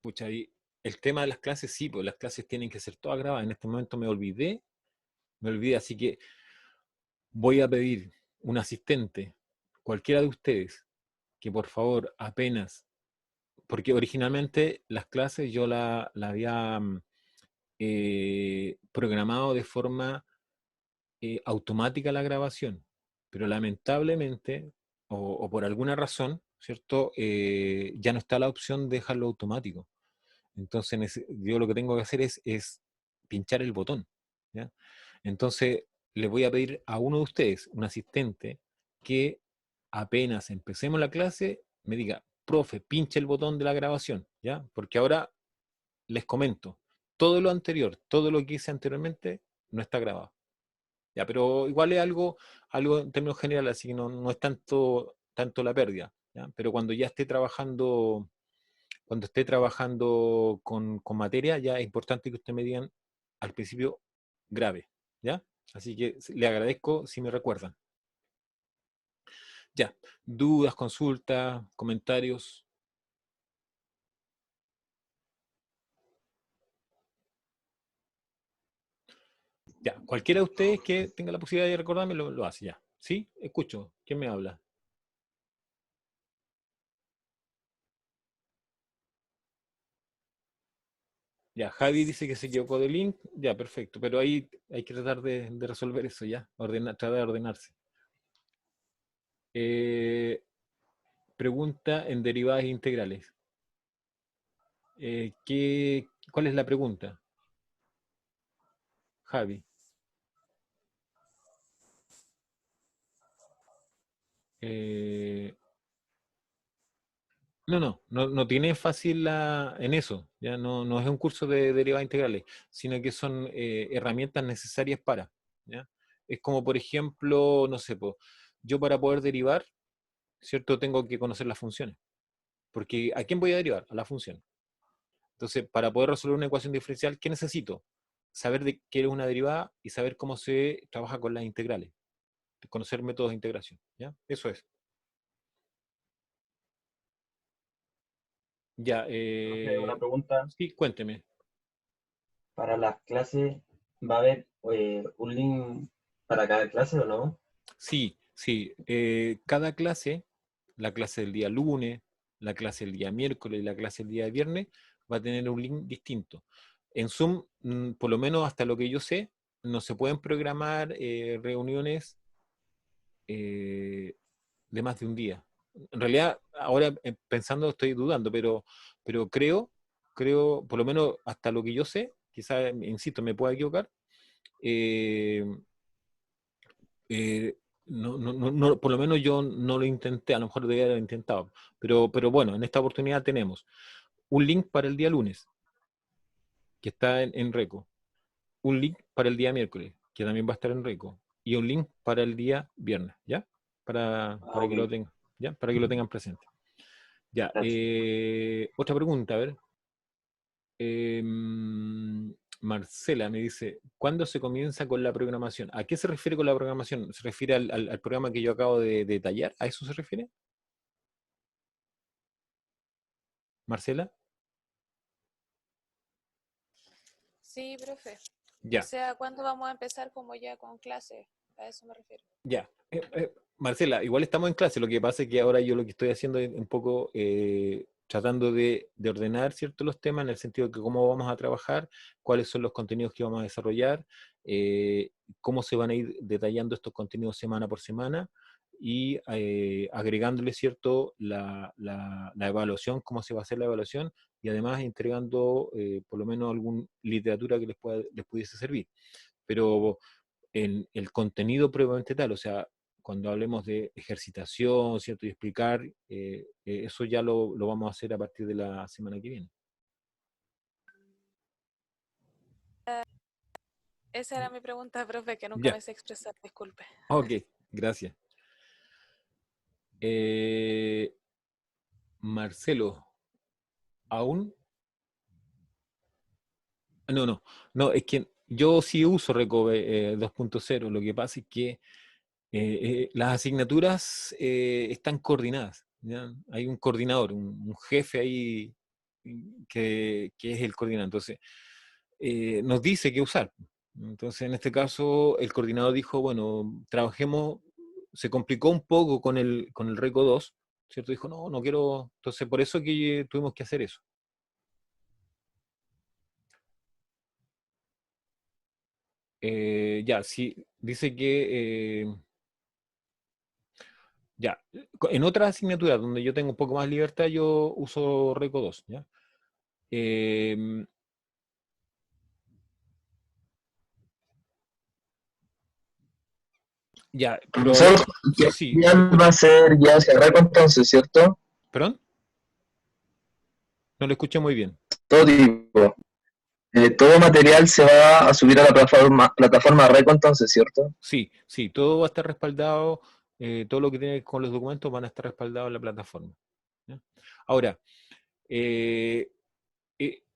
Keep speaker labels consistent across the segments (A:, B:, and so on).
A: Pucha, y el tema de las clases, sí, pues las clases tienen que ser todas grabadas. En este momento me olvidé, así que voy a pedir un asistente, cualquiera de ustedes, que por favor apenas, porque originalmente las clases yo la había programado de forma automática la grabación, pero lamentablemente, o por alguna razón, ¿cierto? Ya no está la opción de dejarlo automático. Entonces yo lo que tengo que hacer es pinchar el botón, ¿ya? Entonces le voy a pedir a uno de ustedes, un asistente, que apenas empecemos la clase, me diga, profe, pinche el botón de la grabación, ¿ya? Porque ahora les comento, todo lo anterior, todo lo que hice anteriormente, no está grabado. Ya, pero igual es algo en términos generales, así que no es tanto la pérdida, ¿ya? Pero cuando esté trabajando con materia, ya es importante que usted me digan al principio grave, ¿ya? Así que le agradezco si me recuerdan. Ya, dudas, consultas, comentarios. Ya, cualquiera de ustedes que tenga la posibilidad de recordarme lo hace ya. ¿Sí? Escucho. ¿Quién me habla? Ya, Javi dice que se equivocó de link. Ya, perfecto. Pero ahí hay que tratar de resolver eso ya. Tratar de ordenarse. Eh, pregunta en derivadas integrales. ¿Cuál es la pregunta, Javi? Eh, no tiene fácil en eso, ya no es un curso de derivadas integrales, sino que son herramientas necesarias para, ¿ya? Es como, por ejemplo, no sé, yo para poder derivar, ¿cierto? Tengo que conocer las funciones, porque ¿a quién voy a derivar? A la función. Entonces, para poder resolver una ecuación diferencial, ¿qué necesito? Saber de qué es una derivada y saber cómo se trabaja con las integrales, conocer métodos de integración, ¿ya? Eso es. Ya,
B: Profe, una pregunta.
A: sí, cuénteme.
B: ¿Para las clases va a haber un link para cada clase o no?
A: Sí, sí. Cada clase, la clase del día lunes, la clase del día miércoles y la clase del día viernes, va a tener un link distinto. En Zoom, por lo menos hasta lo que yo sé, no se pueden programar reuniones eh, de más de un día. En realidad, ahora pensando estoy dudando, pero creo, por lo menos hasta lo que yo sé, quizás, insisto, me pueda equivocar, eh, por lo menos yo no lo intenté, a lo mejor debería haber intentado, pero bueno, en esta oportunidad tenemos un link para el día lunes, que está en Reco, un link para el día miércoles, que también va a estar en Reco, y un link para el día viernes, ¿ya?
B: Ah,
A: Para
B: ok,
A: que lo tengan, ¿ya? Para que lo tengan presente. Ya,
B: gracias.
A: otra pregunta, a ver. Marcela me dice, ¿cuándo se comienza con la programación? ¿A qué se refiere con la programación? ¿Se refiere al programa que yo acabo de detallar? ¿A eso se refiere, Marcela?
C: Sí, profe. O
A: Ya,
C: sea, ¿cuándo vamos a empezar como ya con clases? A eso me refiero.
A: ya. Marcela, igual estamos en clase, lo que pasa es que ahora yo lo que estoy haciendo es un poco tratando de ordenar, ¿cierto? Los temas en el sentido de que cómo vamos a trabajar, cuáles son los contenidos que vamos a desarrollar, eh, cómo se van a ir detallando estos contenidos semana por semana y agregándole, ¿cierto? La evaluación, cómo se va a hacer la evaluación y además entregando por lo menos alguna literatura que les pudiese servir. Pero el contenido propiamente tal, o sea, cuando hablemos de ejercitación, ¿cierto? Y explicar, eso ya lo vamos a hacer a partir de la semana que viene.
C: Esa era mi pregunta, profe, que nunca
A: Ya,
C: me sé expresar, disculpe.
A: ok, gracias. Eh, Marcelo, ¿aún? No, es que yo sí uso Recove 2.0, lo que pasa es que las asignaturas están coordinadas, ¿ya? Hay un coordinador, un jefe ahí que es el coordinador. Entonces, nos dice qué usar. Entonces, en este caso, el coordinador dijo, bueno, trabajemos, se complicó un poco con el RECO 2, ¿cierto? Dijo, no, no quiero, entonces por eso que tuvimos que hacer eso. Ya, sí, dice que, ya, en otras asignaturas donde yo tengo un poco más libertad, yo uso RECO 2, ¿ya? Eh, ya, pero
D: Profesor, ¿qué
A: sí, te
D: material va
A: escucho.
D: a ser ya hacia Reco entonces, cierto?
A: ¿Perdón? No lo escuché muy bien.
D: Todo tipo. Todo material se va a subir a la plataforma Reco entonces, ¿cierto?
A: Sí, sí, todo va a estar respaldado, todo lo que tiene que ver con los documentos van a estar respaldados en la plataforma, ¿ya? Ahora, eh,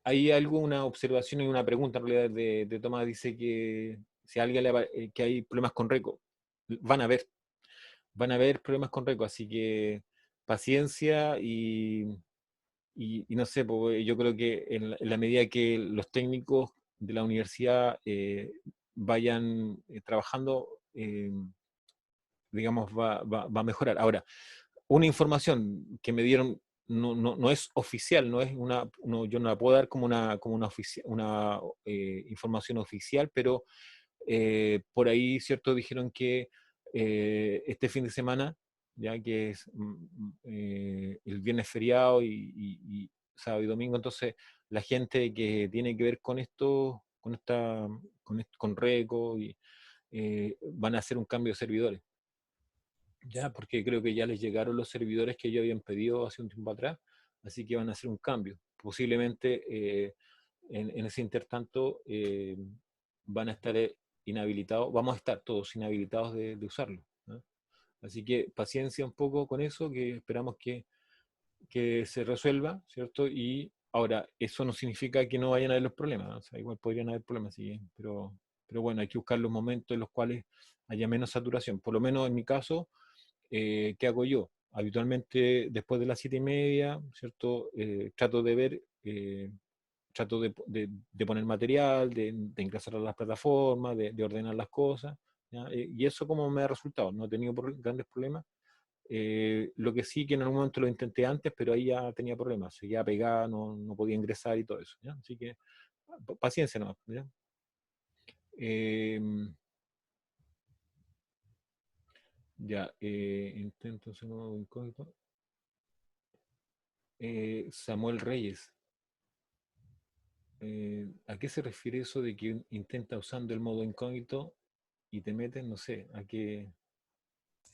A: hay alguna observación y una pregunta en realidad de Tomás, dice que si a alguien que hay problemas con Reco, van a haber, van a haber problemas con Reco, así que paciencia y no sé, pues, yo creo que en la medida que los técnicos de la universidad vayan trabajando, digamos, va a mejorar. Ahora, una información que me dieron no es oficial, no es yo no la puedo dar como una información oficial, pero por ahí, ¿cierto? Dijeron que este fin de semana, ya que es el viernes feriado y sábado y domingo, entonces la gente que tiene que ver con esto, con Reco, van a hacer un cambio de servidores. Ya, porque creo que ya les llegaron los servidores que ellos habían pedido hace un tiempo atrás, así que van a hacer un cambio. Posiblemente en ese intertanto van a estar inhabilitados, vamos a estar todos inhabilitados de usarlo, ¿no? Así que paciencia un poco con eso, que esperamos que se resuelva, ¿cierto? Y ahora, eso no significa que no vayan a haber los problemas, ¿no? O sea, igual podrían haber problemas, sí, pero bueno, hay que buscar los momentos en los cuales haya menos saturación. Por lo menos en mi caso, ¿qué hago yo? Habitualmente después de las 7:30, ¿cierto? Trato de ver, trato de poner material, de ingresar a las plataformas, de ordenar las cosas, ¿ya? Y eso como me ha resultado, no he tenido grandes problemas. Lo que sí que en algún momento lo intenté antes, pero ahí ya tenía problemas, seguía pegada, no podía ingresar y todo eso, ¿ya? Así que paciencia nomás, ¿ya? Ya, intento hacer un nuevo incógnito. Samuel Reyes. ¿A qué se refiere eso de que intenta usando el modo incógnito y te metes? No sé, ¿a qué?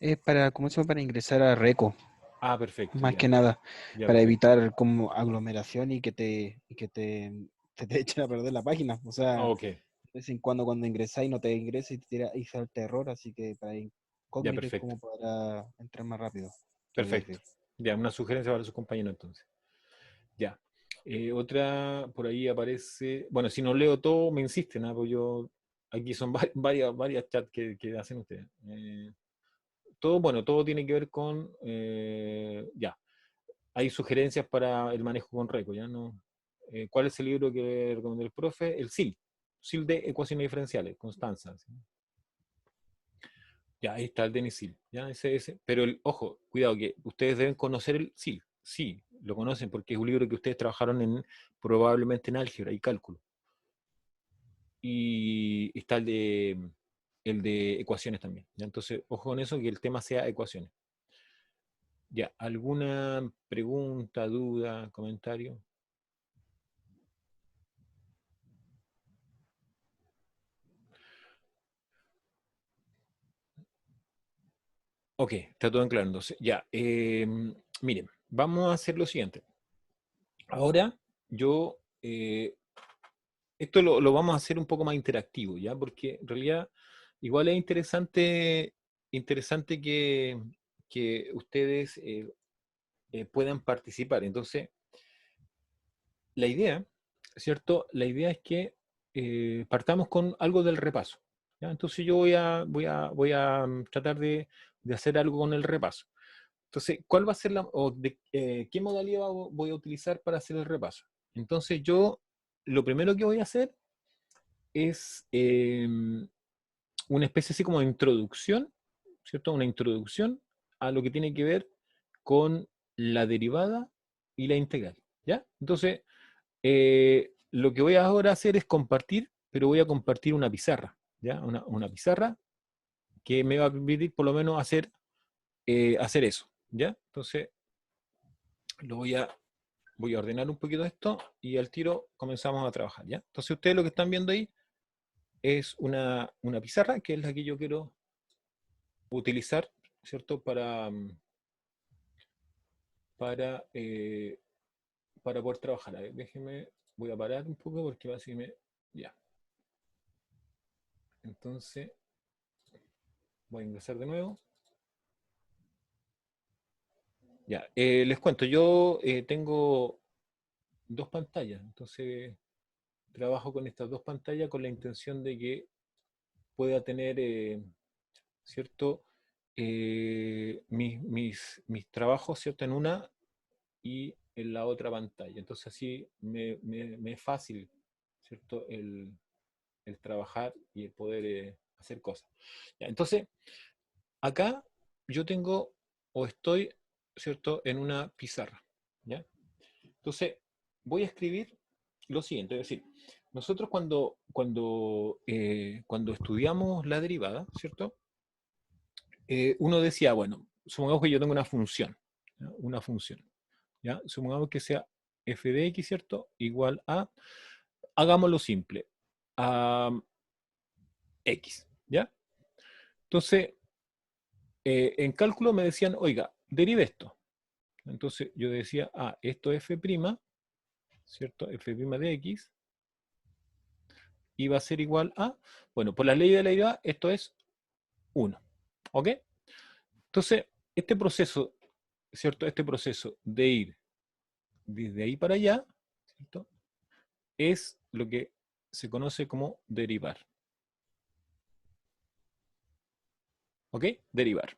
E: Es para, ¿cómo se llama? Para ingresar a Reco,
A: Ah, perfecto,
E: más
A: ya,
E: que nada,
A: ya,
E: para
A: perfecto.
E: evitar como aglomeración y que te echen a perder la página. O
A: Ah,
E: sea,
A: ok,
E: de vez en cuando ingresáis no te ingresa y te tira y salta error, así que para
A: ya,
E: incógnito es
A: perfecto,
E: como para entrar más rápido, podría
A: perfecto.
E: decir.
A: Ya, una sugerencia para sus compañeros entonces. Ya. Otra, por ahí aparece, bueno, si no leo todo, me insisten, ¿ah? Pues yo, aquí son varias chats que hacen ustedes. Todo, bueno, todo tiene que ver con, ya, hay sugerencias para el manejo con Reco, ¿ya? No, ¿cuál es el libro que recomendó el profe? El SIL de ecuaciones diferenciales, Constanza, ¿sí? Ya, ahí está el Denis SIL, ¿ya? Ese. Pero ojo, cuidado, que ustedes deben conocer el SIL, sí, lo conocen porque es un libro que ustedes trabajaron probablemente en álgebra y cálculo. Y está el de ecuaciones también, ¿ya? Entonces, ojo con eso, que el tema sea ecuaciones. Ya, ¿alguna pregunta, duda, comentario? Ok, está todo en claro entonces. Ya, miren, vamos a hacer lo siguiente. Ahora yo, esto lo vamos a hacer un poco más interactivo, ¿ya? Porque en realidad igual es interesante que ustedes puedan participar. Entonces, la idea, ¿cierto? La idea es que partamos con algo del repaso, ¿ya? Entonces yo voy a tratar de hacer algo con el repaso. Entonces, ¿cuál va a ser qué modalidad voy a utilizar para hacer el repaso? Entonces yo lo primero que voy a hacer es una especie así como de introducción, ¿cierto? Una introducción a lo que tiene que ver con la derivada y la integral, ¿ya? Entonces, lo que voy ahora a hacer es compartir, pero voy a compartir una pizarra, ¿ya? Una pizarra que me va a permitir por lo menos hacer eso, ¿ya? Entonces, voy a ordenar un poquito esto y al tiro comenzamos a trabajar, ¿ya? Entonces, ustedes lo que están viendo ahí es una pizarra, que es la que yo quiero utilizar, ¿cierto? Para poder trabajar. A ver, déjenme, voy a parar un poco porque va a decirme, ya. Entonces, voy a ingresar de nuevo. Ya, les cuento, yo tengo dos pantallas, entonces trabajo con estas dos pantallas con la intención de que pueda tener, ¿cierto? Mis trabajos, ¿cierto? En una y en la otra pantalla. Entonces así me es fácil, ¿cierto? El trabajar y el poder hacer cosas. Ya, entonces, acá yo tengo o estoy, ¿cierto? En una pizarra, ¿ya? Entonces, voy a escribir lo siguiente, es decir, nosotros cuando estudiamos la derivada, ¿cierto? Uno decía, bueno, supongamos que yo tengo una función, ¿ya? Una función, ¿ya? Supongamos que sea f de x, ¿cierto? Igual a, hagámoslo simple, a x, ¿ya? Entonces, en cálculo me decían, oiga, derive esto. Entonces yo decía, esto es f', ¿cierto? F' de x, y va a ser igual a, bueno, por la ley de la derivada, esto es 1, ¿ok? Entonces, este proceso, ¿cierto? Este proceso de ir desde ahí para allá, ¿cierto? Es lo que se conoce como derivar. ¿Ok? Derivar.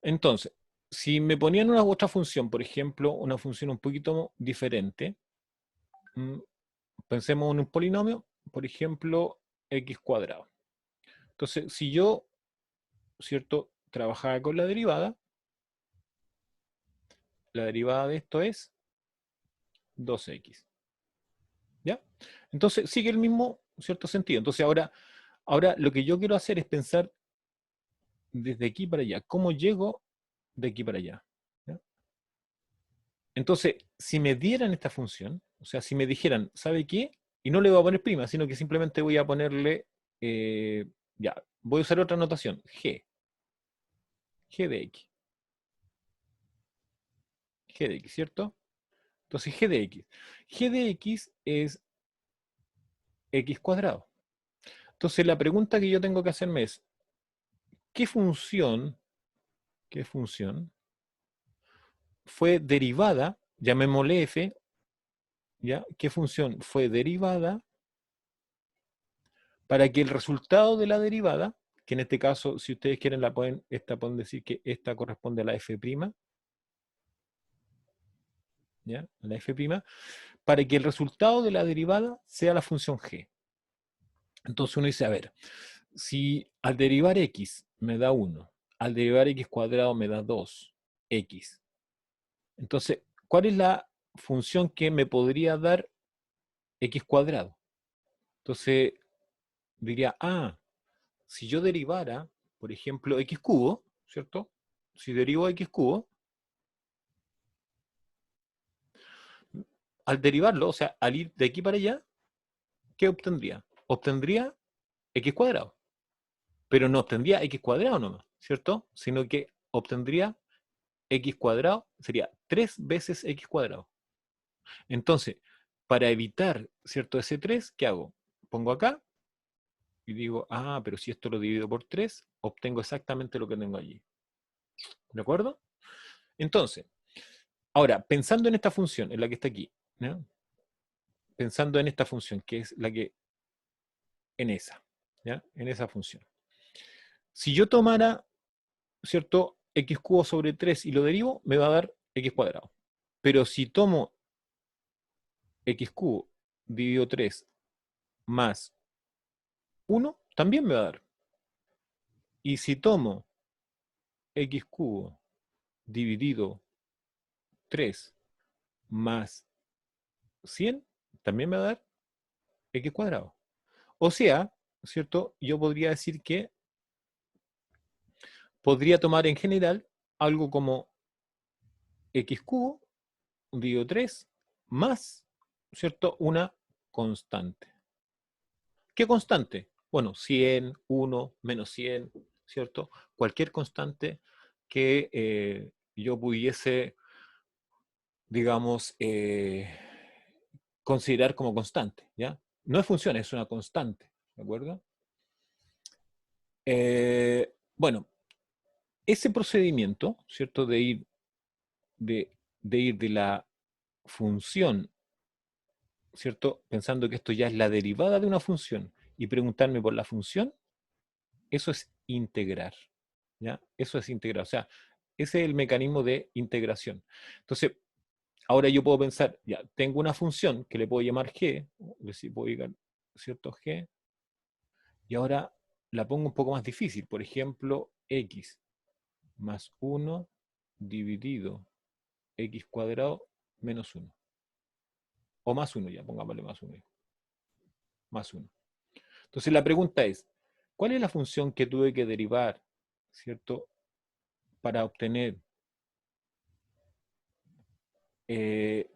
A: Entonces, si me ponían una otra función, por ejemplo, una función un poquito diferente, pensemos en un polinomio, por ejemplo, x cuadrado. Entonces, si yo, ¿cierto?, trabajaba con la derivada de esto es 2x. ¿Ya? Entonces, sigue el mismo, cierto sentido. Entonces, ahora lo que yo quiero hacer es pensar desde aquí para allá. ¿Cómo llego de aquí para allá? ¿Ya? Entonces, si me dieran esta función, o sea, si me dijeran, ¿sabe qué? Y no le voy a poner prima, sino que simplemente voy a ponerle, ya, voy a usar otra notación, g de x. G de x, ¿cierto? Entonces, g de x. G de x es x cuadrado. Entonces, la pregunta que yo tengo que hacerme es, ¿qué función fue derivada, llamémosle f, ¿ya? ¿Qué función fue derivada para que el resultado de la derivada, que en este caso, si ustedes quieren, pueden decir que esta corresponde a la f', ¿ya? La f', para que el resultado de la derivada sea la función g. Entonces uno dice, a ver, si al derivar x me da 1, al derivar x cuadrado me da 2x, entonces, ¿cuál es la función que me podría dar x cuadrado? Entonces, diría, si yo derivara, por ejemplo, x cubo, ¿cierto? Si derivo x cubo, al derivarlo, o sea, al ir de aquí para allá, ¿qué obtendría? Obtendría x cuadrado. Pero no obtendría x cuadrado nomás, ¿cierto? Sino que obtendría x cuadrado, sería 3 veces x cuadrado. Entonces, para evitar, ¿cierto? Ese 3, ¿qué hago? Pongo acá y digo, pero si esto lo divido por 3, obtengo exactamente lo que tengo allí. ¿De acuerdo? Entonces, ahora, pensando en esta función, en la que está aquí, ¿no? Pensando en esta función, que es la que, en esa, ¿ya? En esa función. Si yo tomara, ¿cierto? X cubo sobre 3 y lo derivo, me va a dar x cuadrado. Pero si tomo x cubo dividido 3 más 1, también me va a dar. Y si tomo x cubo dividido 3 más 100, también me va a dar x cuadrado. O sea, ¿cierto? Yo podría decir que podría tomar en general algo como x cubo dividido 3 más, ¿cierto? Una constante. ¿Qué constante? Bueno, 100, 1, menos 100, ¿cierto? Cualquier constante que yo pudiese, digamos, considerar como constante, ¿ya? No es función, es una constante, ¿de acuerdo? Bueno, ese procedimiento, ¿cierto? De ir de la función, ¿cierto? Pensando que esto ya es la derivada de una función y preguntarme por la función, eso es integrar, ¿ya? Eso es integrar, o sea, ese es el mecanismo de integración. Entonces, ahora yo puedo pensar, ya, tengo una función que le puedo llamar g, es decir, puedo llegar, ¿cierto? G, y ahora la pongo un poco más difícil, por ejemplo, x más 1 dividido x cuadrado menos 1. O más 1 ya, pongámosle más 1. Más 1. Entonces la pregunta es, ¿cuál es la función que tuve que derivar, ¿cierto? Para obtener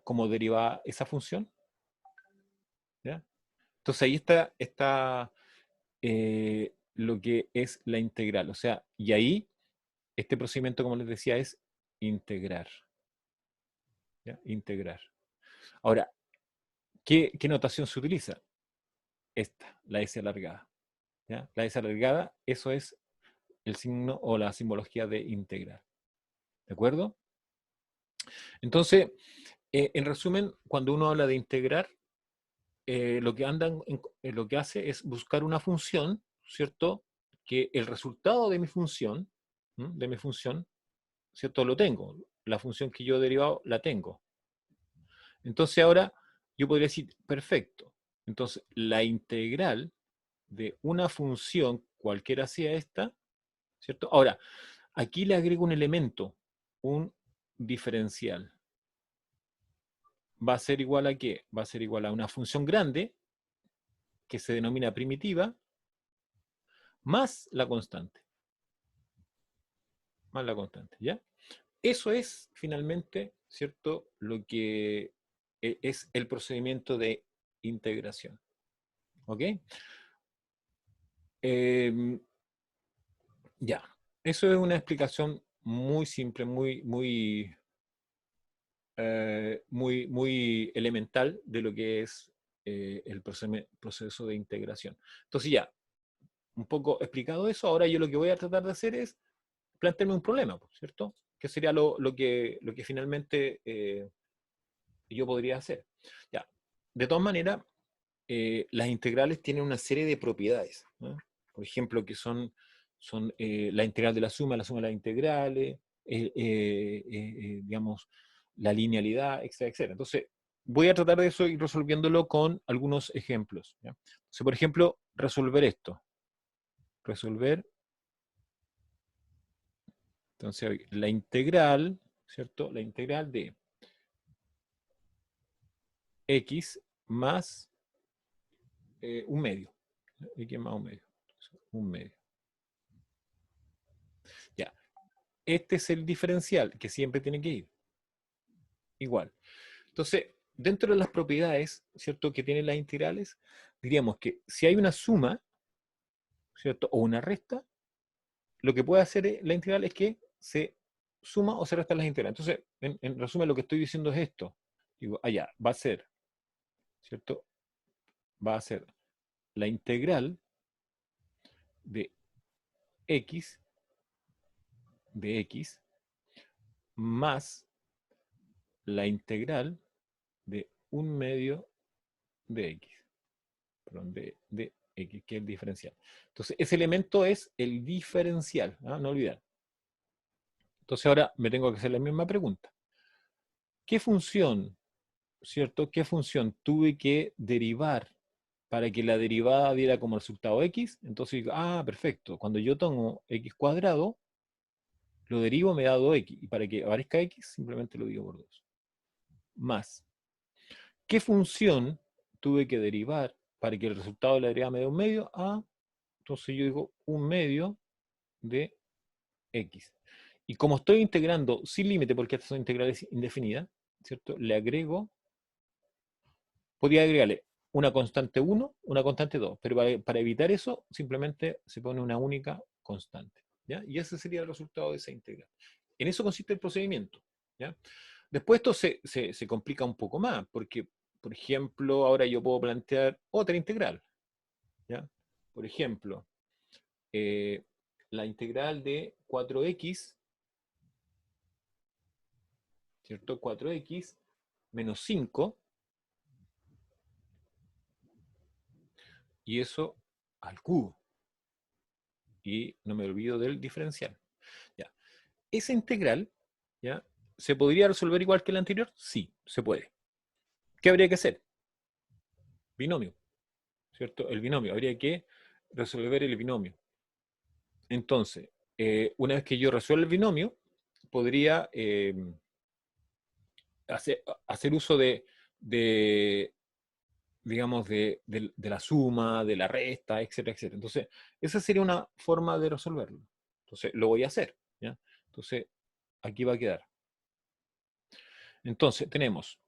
A: como derivada esa función, ¿ya? Entonces ahí está lo que es la integral. O sea, y ahí este procedimiento, como les decía, es integrar. ¿Ya? Integrar. Ahora, ¿qué notación se utiliza? Esta, la S alargada. ¿Ya? La S alargada, eso es el signo o la simbología de integrar. ¿De acuerdo? Entonces, en resumen, cuando uno habla de integrar, lo que hace es buscar una función, ¿cierto? Que el resultado de mi función, ¿cierto? Lo tengo. La función que yo he derivado la tengo. Entonces ahora yo podría decir, perfecto. Entonces la integral de una función, cualquiera sea esta, ¿cierto? Ahora, aquí le agrego un elemento, un diferencial. ¿Va a ser igual a qué? Va a ser igual a una función grande, que se denomina primitiva, más la constante. Más la constante, ¿ya? Eso es finalmente, ¿cierto? Lo que es el procedimiento de integración. ¿Ok? Ya. Eso es una explicación muy simple, muy elemental de lo que es el proceso de integración. Entonces ya, un poco explicado eso, ahora yo lo que voy a tratar de hacer es plantearme un problema, ¿cierto? Que sería lo que finalmente yo podría hacer. Ya. De todas maneras, las integrales tienen una serie de propiedades, ¿no? Por ejemplo, que son la integral de la suma de las integrales, digamos, la linealidad, etcétera, etcétera. Entonces, voy a tratar de eso y resolviéndolo con algunos ejemplos, ¿ya? Entonces, por ejemplo, resolver esto. Resolver, entonces, la integral, ¿cierto? La integral de x más un medio. X más un medio. Un medio. Ya. Este es el diferencial que siempre tiene que ir. Igual. Entonces, dentro de las propiedades, ¿cierto?, que tienen las integrales, diríamos que si hay una suma, ¿cierto?, o una resta, lo que puede hacer la integral es que se suma o se restan las integrales. Entonces, en resumen, lo que estoy diciendo es esto. Digo, allá, va a ser, ¿cierto? Va a ser la integral de x más la integral de un medio de x. Perdón, de x, que es el diferencial. Entonces, ese elemento es el diferencial, ¿no? No olvidar. Entonces, ahora me tengo que hacer la misma pregunta. ¿Qué función ¿cierto? ¿Qué función tuve que derivar para que la derivada diera como resultado x? Entonces digo, ah, perfecto. Cuando yo tomo x cuadrado, lo derivo, me da 2x. Y para que aparezca x, simplemente lo divido por 2. Más. ¿Qué función tuve que derivar para que el resultado de la derivada me dé un medio? Ah, entonces yo digo un medio de x. Y como estoy integrando sin límite, porque estas son integrales indefinidas, ¿cierto? Le agrego, podría agregarle una constante 1, una constante 2, pero para evitar eso, simplemente se pone una única constante, ¿ya? Y ese sería el resultado de esa integral. En eso consiste el procedimiento, ¿ya? Después esto se complica un poco más, porque, por ejemplo, ahora yo puedo plantear otra integral, ¿ya? Por ejemplo, la integral de 4x, ¿cierto? 4x menos 5, y eso al cubo. Y no me olvido del diferencial. ¿Ya? Esa integral, ¿ya? ¿Se podría resolver igual que la anterior? Sí, se puede. ¿Qué habría que hacer? Binomio, ¿cierto? El binomio. Habría que resolver el binomio. Entonces, una vez que yo resuelva el binomio, podría hacer uso de digamos, de la suma, de la resta, etcétera, etcétera. Entonces, esa sería una forma de resolverlo. Entonces, lo voy a hacer, ¿ya? Entonces, aquí va a quedar. Entonces, tenemos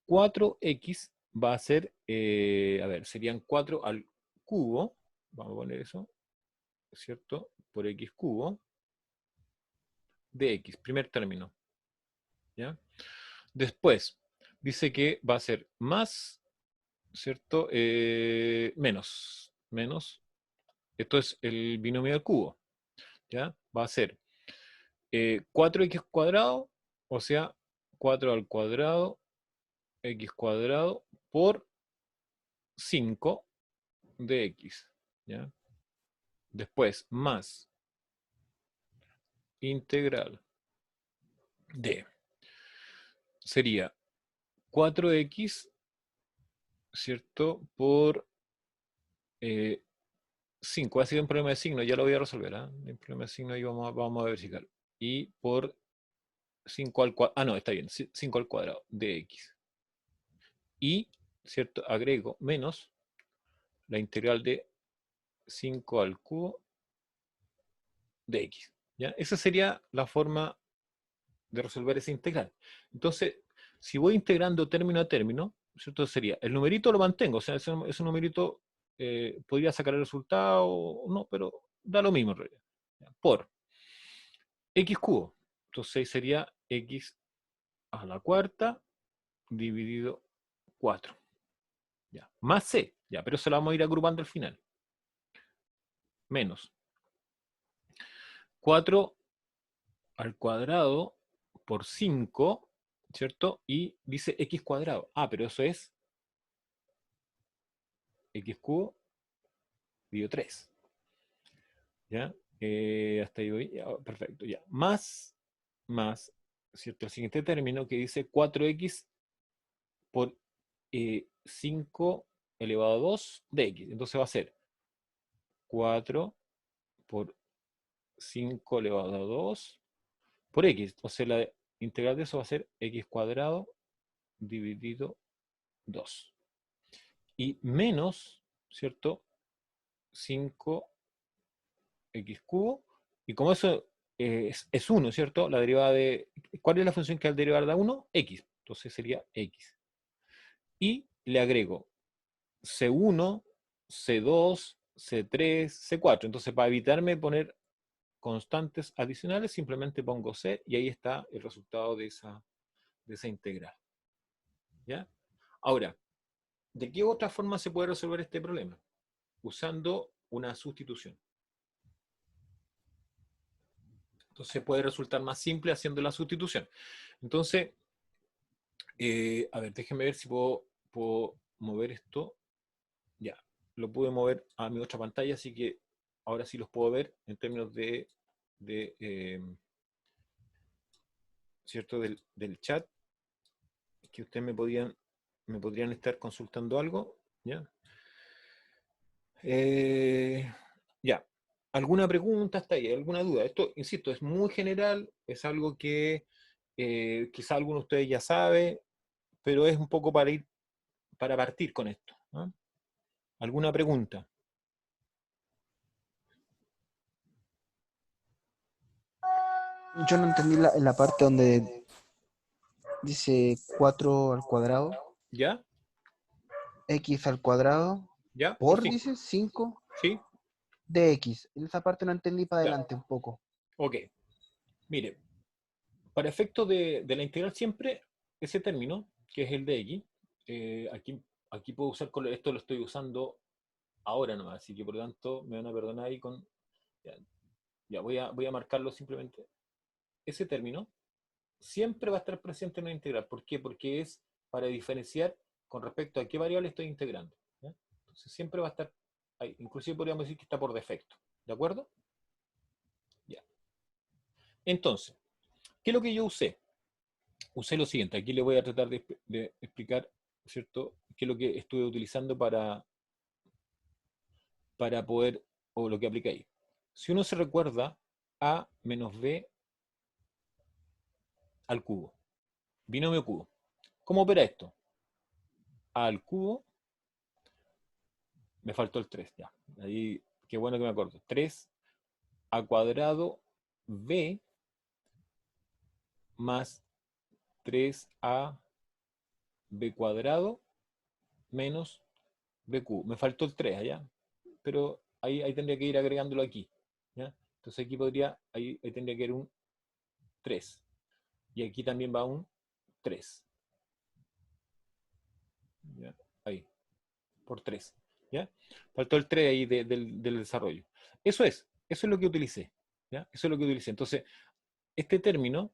A: 4x va a ser, a ver, serían 4 al cubo, vamos a poner eso, ¿cierto? Por x cubo de x, primer término, ¿ya? Después, dice que va a ser más, ¿cierto? Menos. Esto es el binomio al cubo, ¿ya? Va a ser 4x cuadrado, o sea, 4 al cuadrado, x cuadrado, por 5 de x, ¿ya? Después, más integral de, sería 4x, ¿cierto? Por 5. Ha sido un problema de signo, ya lo voy a resolver, ¿eh? El problema de signo ahí vamos a verificar. Y por 5 al cuadrado, no, está bien, 5 al cuadrado de x. Y, ¿cierto? Agrego menos la integral de 5 al cubo de x, ¿ya? Esa sería la forma de resolver esa integral. Entonces, si voy integrando término a término, ¿cierto? Sería, el numerito lo mantengo, o sea, ese numerito podría sacar el resultado o no, pero da lo mismo en realidad. ¿Ya? Por x cubo. Entonces sería x a la cuarta dividido 4. ¿Ya? Más c, ya, pero eso lo vamos a ir agrupando al final. Menos 4 al cuadrado por 5, ¿cierto? Y dice x cuadrado. Ah, pero eso es x cubo dividido 3. ¿Ya? Hasta ahí voy. Ya, perfecto, ya. Más, ¿cierto? El siguiente término que dice 4x por 5 elevado a 2 de x. Entonces va a ser 4 por 5 elevado a 2 por x. O sea, la integral de eso va a ser x cuadrado dividido 2. Y menos, ¿cierto? 5x cubo. Y como eso es 1, ¿cierto? La derivada de... ¿Cuál es la función que al derivar da 1? X. Entonces sería x. Y le agrego C1, C2, C3, C4. Entonces, para evitarme poner constantes adicionales, simplemente pongo C y ahí está el resultado de esa integral. ¿Ya? Ahora, ¿de qué otra forma se puede resolver este problema? Usando una sustitución. Entonces puede resultar más simple haciendo la sustitución. Entonces, a ver, déjenme ver si puedo mover esto. Ya, lo pude mover a mi otra pantalla, así que ahora sí los puedo ver en términos de ¿cierto? Del chat. que ustedes me podrían estar consultando algo, ¿ya? Ya. ¿Alguna pregunta hasta ahí? ¿Alguna duda? Esto, insisto, es muy general, es algo que quizá alguno de ustedes ya sabe, pero es un poco para partir con esto, ¿no? ¿Alguna pregunta?
E: Yo no entendí en la parte donde dice 4 al cuadrado,
A: ¿Ya?
E: x al cuadrado,
A: ¿Ya? Por
E: por,
A: 5.
E: dice, 5
A: ¿Sí?
E: de x. En esa parte no entendí para
A: Ya.
E: adelante un poco.
A: Ok. Mire, para efectos de la integral siempre, ese término, que es el de x, aquí puedo usar, esto lo estoy usando ahora nomás, así que por lo tanto me van a perdonar ahí con... Ya, voy a marcarlo simplemente. Ese término siempre va a estar presente en la integral. ¿Por qué? Porque es para diferenciar con respecto a qué variable estoy integrando, ¿ya? Entonces siempre va a estar ahí. Inclusive podríamos decir que está por defecto. ¿De acuerdo? Ya. Entonces, ¿qué es lo que yo usé? Usé lo siguiente. Aquí le voy a tratar de explicar, ¿cierto?, qué es lo que estuve utilizando para poder, o lo que apliqué ahí. Si uno se recuerda, a menos b al cubo. Binomio cubo. ¿Cómo opera esto? A al cubo, me faltó el 3, ya. Ahí, qué bueno que me acuerdo. 3 a cuadrado b más 3a b cuadrado menos b cubo. Me faltó el 3 allá, pero ahí tendría que ir agregándolo aquí, ¿ya? Entonces aquí ahí tendría que ir un 3. Y aquí también va un 3. ¿Ya? Ahí, por 3. ¿Ya? Faltó el 3 ahí del desarrollo. Eso es lo que utilicé. ¿Ya? Eso es lo que utilicé. Entonces, este término,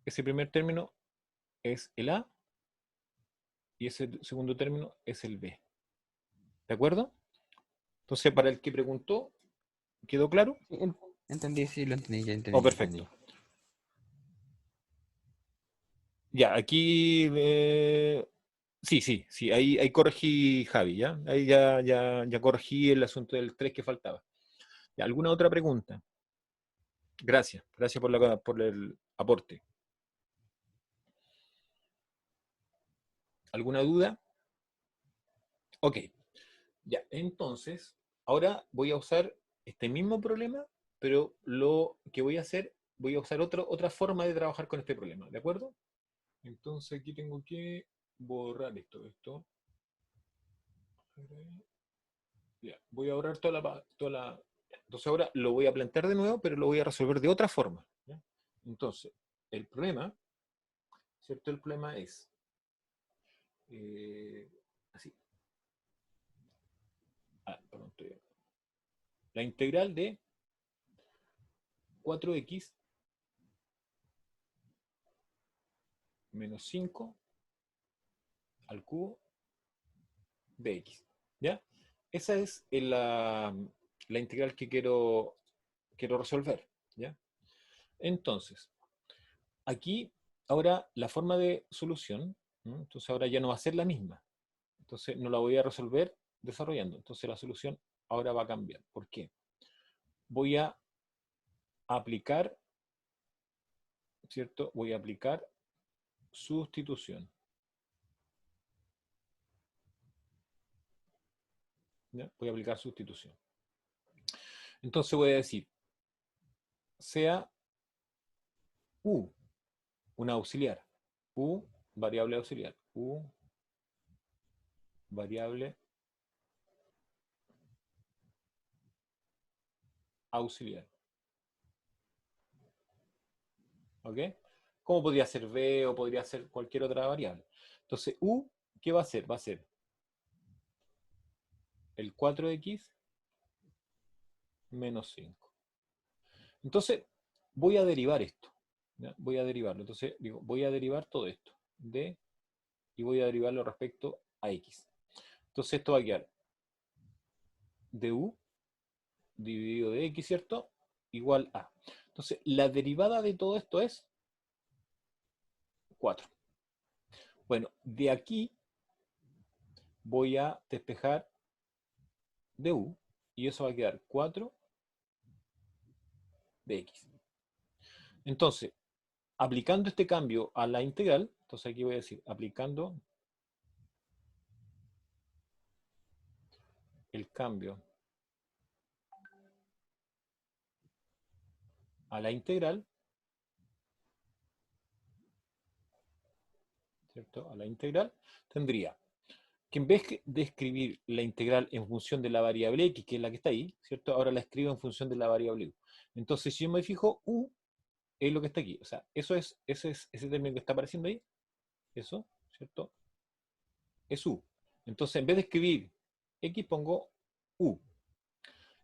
A: ese primer término es el A y ese segundo término es el B. ¿De acuerdo? Entonces, para el que preguntó, ¿quedó claro?
E: Sí, entendí, sí, lo entendí, ya
A: Oh,
E: entendí, ya entendí.
A: perfecto. Ya, aquí sí, ahí corregí, Javi, ¿ya? Ahí ya corregí el asunto del 3 que faltaba. ¿Ya? ¿Alguna otra pregunta? Gracias por el aporte. ¿Alguna duda? Ok, ya, entonces, ahora voy a usar este mismo problema, pero lo que voy a hacer, voy a usar otra forma de trabajar con este problema, ¿de acuerdo? Entonces aquí tengo que borrar esto. Ya, voy a borrar Entonces ahora lo voy a plantear de nuevo, pero lo voy a resolver de otra forma, ¿ya? Entonces, el problema, ¿cierto? El problema es así. Perdón, la integral de 4x menos 5 al cubo de x, ¿ya? Esa es la integral que quiero resolver, ¿ya? Entonces, aquí, ahora la forma de solución, ¿no? Entonces ahora ya no va a ser la misma. Entonces no la voy a resolver desarrollando. Entonces la solución ahora va a cambiar. ¿Por qué? Voy a aplicar, ¿cierto? Voy a aplicar sustitución. ¿Ya? Voy a aplicar sustitución. Entonces voy a decir, sea u, una auxiliar. U, variable auxiliar. U, variable auxiliar. ¿Ok? ¿Cómo podría ser b o podría ser cualquier otra variable? Entonces, u, ¿qué va a ser? Va a ser el 4x menos 5. Entonces, voy a derivar esto. ¿Ya? Voy a derivarlo. Entonces, digo, voy a derivar todo esto. Y voy a derivarlo respecto a x. Entonces, esto va a quedar du dividido de x, ¿cierto? Igual a. Entonces, la derivada de todo esto es 4. Bueno, de aquí voy a despejar de u, y eso va a quedar 4 de x. Entonces, aplicando este cambio a la integral, entonces aquí voy a decir, aplicando el cambio a la integral, ¿cierto? A la integral, tendría que en vez de escribir la integral en función de la variable x, que es la que está ahí, ¿cierto? Ahora la escribo en función de la variable u. Entonces, si yo me fijo, u es lo que está aquí. O sea, ese término que está apareciendo ahí, eso, ¿cierto? Es u. Entonces, en vez de escribir x, pongo u.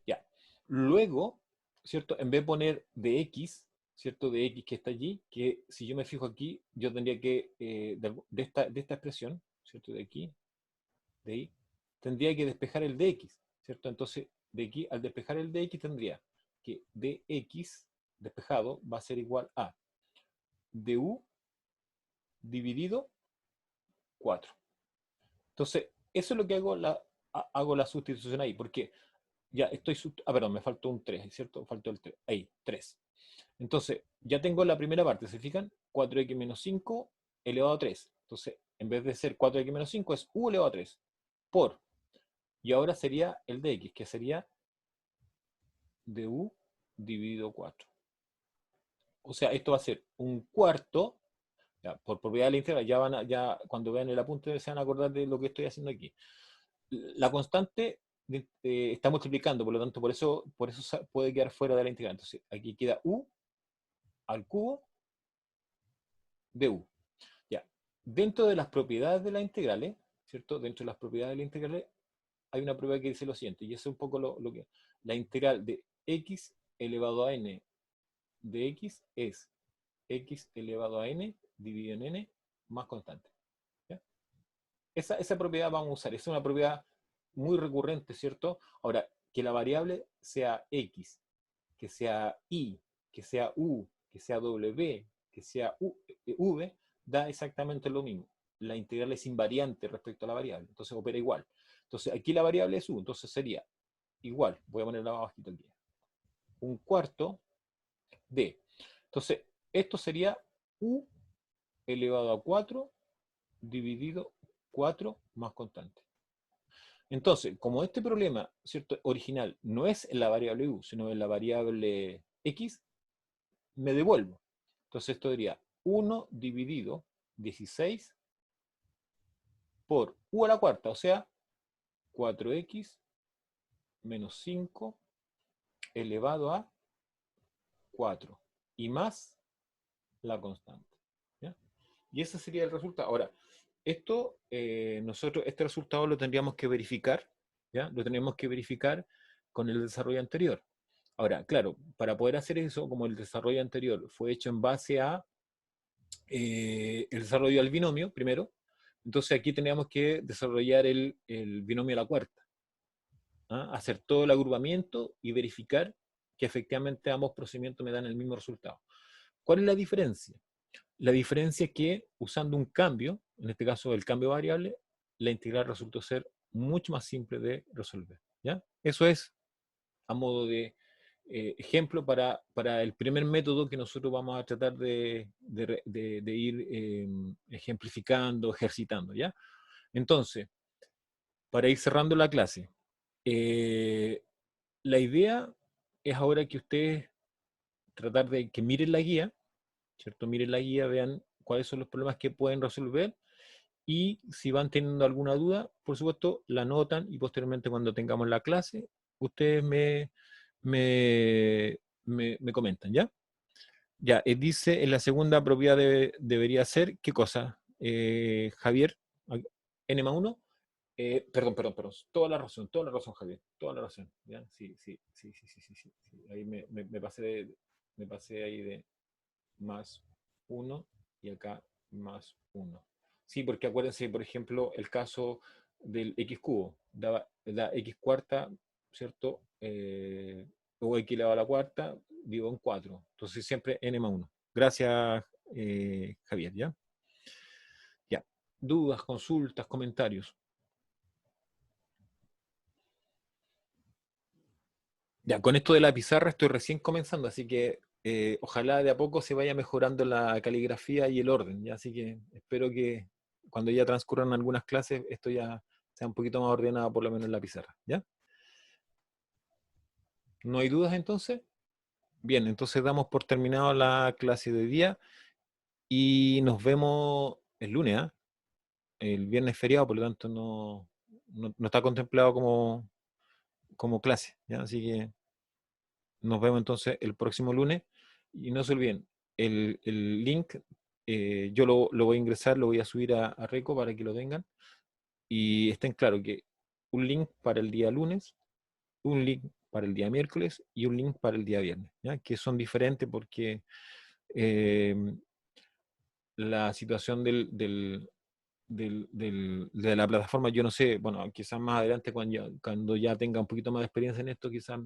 A: Ya. Luego, ¿cierto? En vez de poner de x, ¿cierto? De x que está allí, que si yo me fijo aquí, yo tendría que, de esta expresión, ¿cierto? De aquí, de ahí, tendría que despejar el dx, ¿cierto? Entonces, de aquí, al despejar el dx, tendría que dx despejado va a ser igual a du dividido 4. Entonces, eso es lo que hago la sustitución ahí, porque ya estoy, perdón, me faltó un 3, ¿cierto? Faltó el 3, ahí, 3. Entonces, ya tengo la primera parte, ¿se fijan? 4x menos 5 elevado a 3. Entonces, en vez de ser 4x menos 5, es u elevado a 3 por. Y ahora sería el de x, que sería du dividido 4. O sea, esto va a ser un cuarto, ya, por propiedad de la integral, ya cuando vean el apunte se van a acordar de lo que estoy haciendo aquí. La constante está multiplicando, por lo tanto, por eso puede quedar fuera de la integral. Entonces, aquí queda u al cubo de u. Ya. Dentro de las propiedades de las integrales, ¿cierto? Dentro de las propiedades de las integrales hay una propiedad que dice lo siguiente, y eso es un poco lo que... La integral de x elevado a n de x es x elevado a n dividido en n más constante. ¿Ya? Esa propiedad vamos a usar. Es una propiedad muy recurrente, ¿cierto? Ahora, que la variable sea x, que sea y, que sea u, que sea w, que sea v, da exactamente lo mismo. La integral es invariante respecto a la variable, entonces opera igual. Entonces, aquí la variable es u, entonces sería igual, voy a ponerla abajito aquí, un cuarto de. Entonces, esto sería u elevado a 4 dividido 4 más constante. Entonces, como este problema, ¿cierto?, original no es en la variable u, sino en la variable x, me devuelvo. Entonces esto sería 1 dividido 16 por u a la cuarta, o sea, 4x menos 5 elevado a 4 y más la constante. ¿Ya? Y ese sería el resultado. Ahora, esto, nosotros este resultado lo tendríamos que verificar, ¿ya? Lo tenemos que verificar con el desarrollo anterior. Ahora, claro, para poder hacer eso, como el desarrollo anterior fue hecho en base a el desarrollo del binomio, primero, entonces aquí teníamos que desarrollar el binomio a la cuarta. ¿Ah? Hacer todo el agrupamiento y verificar que efectivamente ambos procedimientos me dan el mismo resultado. ¿Cuál es la diferencia? La diferencia es que usando un cambio, en este caso el cambio variable, la integral resultó ser mucho más simple de resolver. ¿Ya? Eso es a modo de ejemplo para el primer método que nosotros vamos a tratar de ir ejemplificando, ejercitando. ¿Ya? Entonces, para ir cerrando la clase, la idea es ahora que ustedes tratar de que miren la guía, ¿cierto? Miren la guía, vean cuáles son los problemas que pueden resolver y si van teniendo alguna duda, por supuesto, la anotan y posteriormente cuando tengamos la clase, ustedes me comentan, ¿ya? Ya, dice en la segunda propiedad debería ser, ¿qué cosa? Javier, n más 1. Perdón. Toda la razón, Javier. Toda la razón. ¿Ya? Sí. Ahí me pasé ahí de más 1 y acá más 1. Sí, porque acuérdense, por ejemplo, el caso del x cubo, da x cuarta, ¿cierto? O x elevado a la cuarta, digo en 4. Entonces siempre n más 1. Gracias, Javier, ¿ya? Ya. dudas, consultas, comentarios. Ya, con esto de la pizarra estoy recién comenzando, así que ojalá de a poco se vaya mejorando la caligrafía y el orden, ¿ya? Así que espero que cuando ya transcurran algunas clases, esto ya sea un poquito más ordenado, por lo menos en la pizarra, ¿ya? ¿No hay dudas entonces? Bien, entonces damos por terminado la clase de día y nos vemos el lunes, ¿ah? El viernes es feriado, por lo tanto no está contemplado como clase, ¿ya? Así que nos vemos entonces el próximo lunes. Y no se olviden, el link yo lo voy a ingresar, lo voy a subir a Reco para que lo tengan. Y estén claros que un link para el día lunes, un link para el día miércoles y un link para el día viernes, ¿ya? Que son diferentes porque eh, la situación de la plataforma, yo no sé, bueno, quizás más adelante cuando ya tenga un poquito más de experiencia en esto, quizás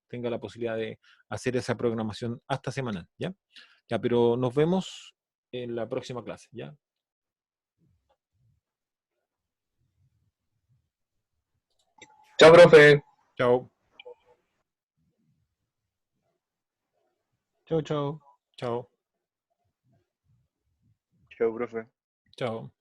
A: tenga la posibilidad de hacer esa programación hasta semanal, ¿ya? Ya, pero nos vemos en la próxima clase, ¿ya?
D: Chao, profe.
A: Chao.
E: Chau, chau.
A: Chao.
F: Chao, profe.
A: Chao.